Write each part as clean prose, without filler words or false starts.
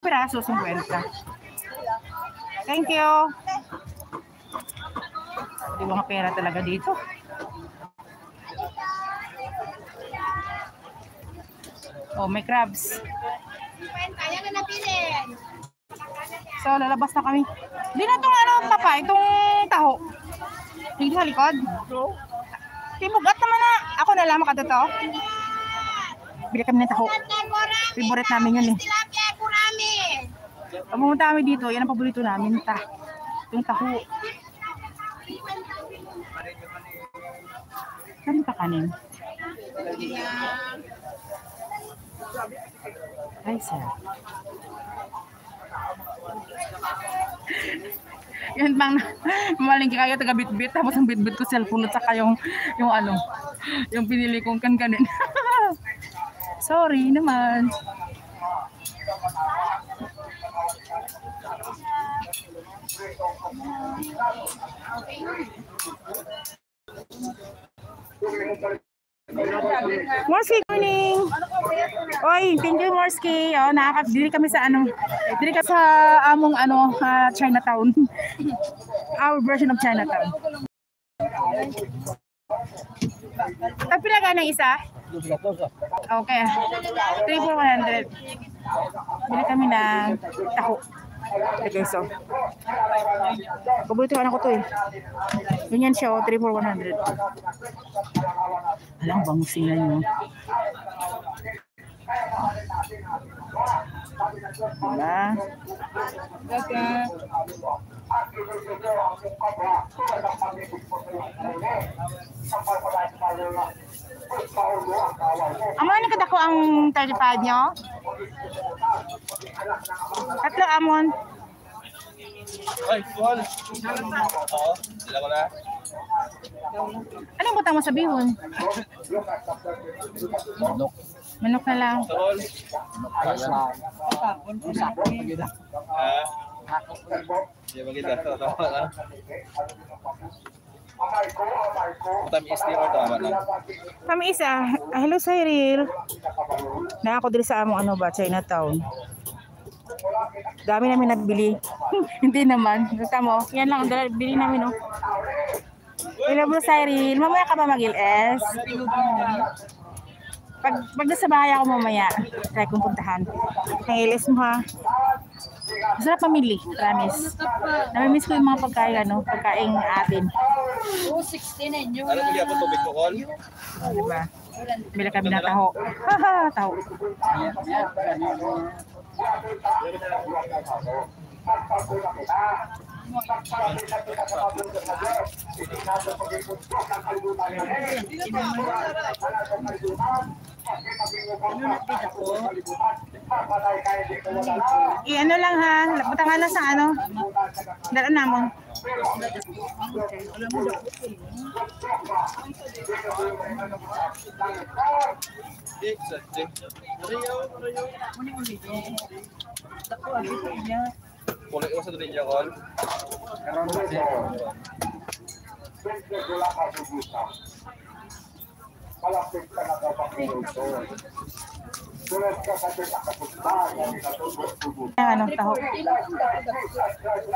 Piraso, 50. Thank you. Di mga pera talaga dito. Oh, may crabs. Ayan na napili. So, lalabas na kami. Di na itong ano, papa, itong taho. Hindi sa likod. Timugat naman na. Ako nalaman ka to. Bili kami ng taho. Favorite namin yun eh. Pag pumunta kami dito, yan ang paborito namin. Yung taho. Saan ka kanin? Ay, sir. Yan bang malingki kayo taga bitbit tapos ang bitbit ko cellphone at saka yung ano yung pinili kong kankanin. Sorry naman. Morski, good morning. Oy, thank you Morski. Oh, dili kami sa ano, dili ka sa among ano, Chinatown. Our version of Chinatown. Pila ka ng isa? Okay. 3 for 100. Bili kami ng taho. Okay, so. Paborito ko to eh. Ganyan siya, 3 for 100. Alam, bangusin nyo. Diba? Amo na kadako ang 35 nyo? Tatlo amon. Ay, Paul. Oo, sila ko na. Anong butang mo sa bihon? Manok. Manok na lang. Paul. Hindi ba kita? Tama na. Tamis ni or tama na? Tamis hello Cyril. Na ako dito sa among ano ba, Chinatown. Dami namin nagbili. Hindi naman. Gusto mo? Yan lang ang bili namin, oh. Hello bro Cyril. Mamaya ka ba mag-LS? Pag nasa bahay ako mamaya, try kong puntahan. Ang LS mo ha. Masarap pamili, promise. Namimiss ko yung mga pagkain atin. 269 yun. Ano bigyan po tubig ko, Col? Diba? Bila kami ng taho. Haha, taho. Ano lang ha, butangan lang sa ano. Dalan namon. Kulit ko sa tuloy niya, Col. Ano, taho.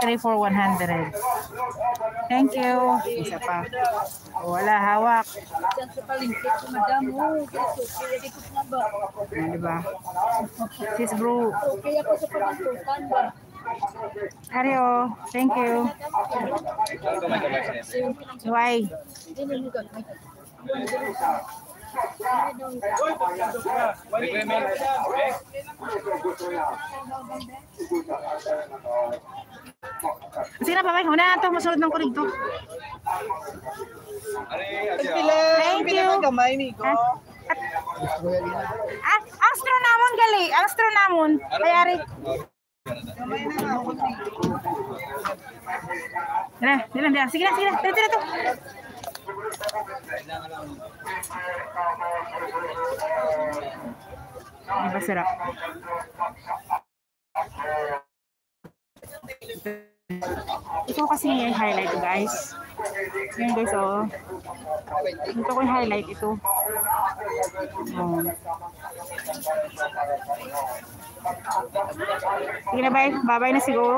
3 for 100. Thank you. Isa pa. Wala, hawak. Diyan sa palingkit ko, madam. Ikot na ba? Diba? Sis bro. Okay ako sa palingkutan ba? Ario, thank you. Ano ka may kamay siya? Why? Sige na, babay. Una na ito. Masunod ng kurig to. Thank you. Astro namon gali. Astro namon. Kayari. Dilan. Sige na. Tira to. Ini masarap. Ito kasi yung highlight guys. Yan guys oh. Ito ko yung highlight ito. Sige na, bye. Bye-bye na siguro.